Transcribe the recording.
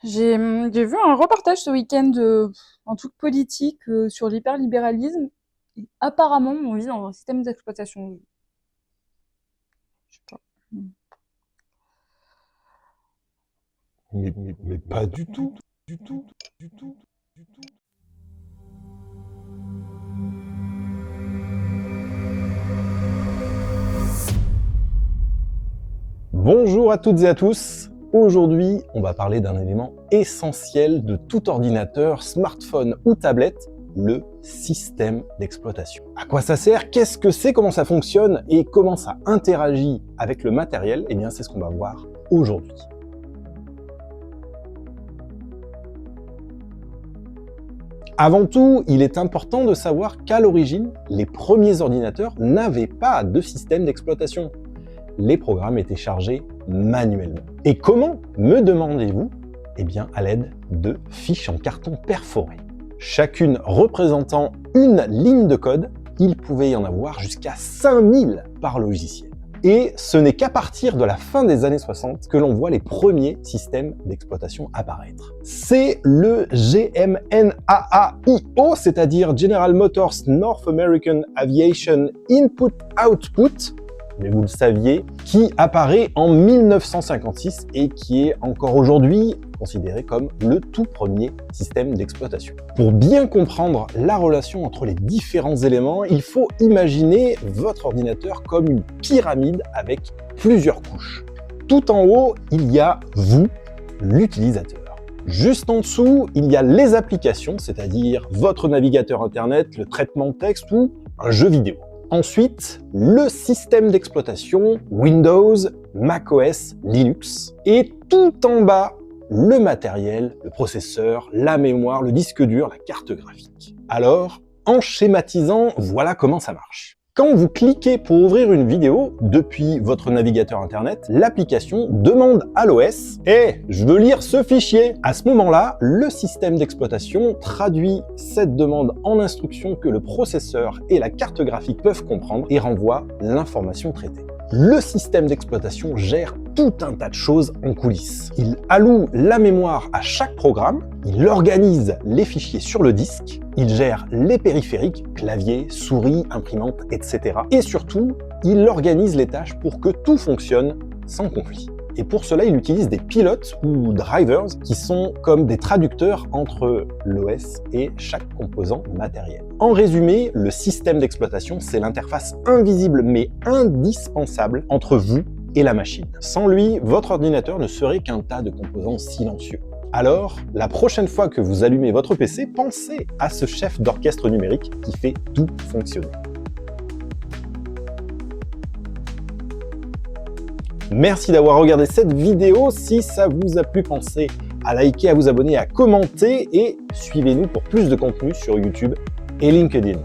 J'ai vu un reportage ce week-end, un truc politique sur l'hyperlibéralisme. Et apparemment, on vit dans un système d'exploitation. Je sais pas. Mais pas du tout, du tout, du tout, du tout. Bonjour à toutes et à tous. Aujourd'hui, on va parler d'un élément essentiel de tout ordinateur, smartphone ou tablette, le système d'exploitation. À quoi ça sert? Qu'est-ce que c'est? Comment ça fonctionne? Et comment ça interagit avec le matériel? Eh bien, c'est ce qu'on va voir aujourd'hui. Avant tout, il est important de savoir qu'à l'origine, les premiers ordinateurs n'avaient pas de système d'exploitation. Les programmes étaient chargés manuellement. Et comment, me demandez-vous? Eh bien, à l'aide de fiches en carton perforées. Chacune représentant une ligne de code, il pouvait y en avoir jusqu'à 5000 par logiciel. Et ce n'est qu'à partir de la fin des années 60 que l'on voit les premiers systèmes d'exploitation apparaître. C'est le GMNAAIO, c'est-à-dire General Motors North American Aviation Input-Output, mais vous le saviez, qui apparaît en 1956 et qui est encore aujourd'hui considéré comme le tout premier système d'exploitation. Pour bien comprendre la relation entre les différents éléments, il faut imaginer votre ordinateur comme une pyramide avec plusieurs couches. Tout en haut, il y a vous, l'utilisateur. Juste en dessous, il y a les applications, c'est-à-dire votre navigateur internet, le traitement de texte ou un jeu vidéo. Ensuite, le système d'exploitation Windows, macOS, Linux. Et tout en bas, le matériel, le processeur, la mémoire, le disque dur, la carte graphique. Alors, en schématisant, voilà comment ça marche. Quand vous cliquez pour ouvrir une vidéo depuis votre navigateur internet, l'application demande à l'OS « Hey, je veux lire ce fichier !» À ce moment-là, le système d'exploitation traduit cette demande en instructions que le processeur et la carte graphique peuvent comprendre et renvoie l'information traitée. Le système d'exploitation gère tout un tas de choses en coulisses. Il alloue la mémoire à chaque programme, il organise les fichiers sur le disque, il gère les périphériques, clavier, souris, imprimante, etc. Et surtout, il organise les tâches pour que tout fonctionne sans conflit. Et pour cela, il utilise des pilotes ou drivers qui sont comme des traducteurs entre l'OS et chaque composant matériel. En résumé, le système d'exploitation, c'est l'interface invisible mais indispensable entre vous et la machine. Sans lui, votre ordinateur ne serait qu'un tas de composants silencieux. Alors, la prochaine fois que vous allumez votre PC, pensez à ce chef d'orchestre numérique qui fait tout fonctionner. Merci d'avoir regardé cette vidéo. Si ça vous a plu, pensez à liker, à vous abonner, à commenter et suivez-nous pour plus de contenu sur YouTube et LinkedIn.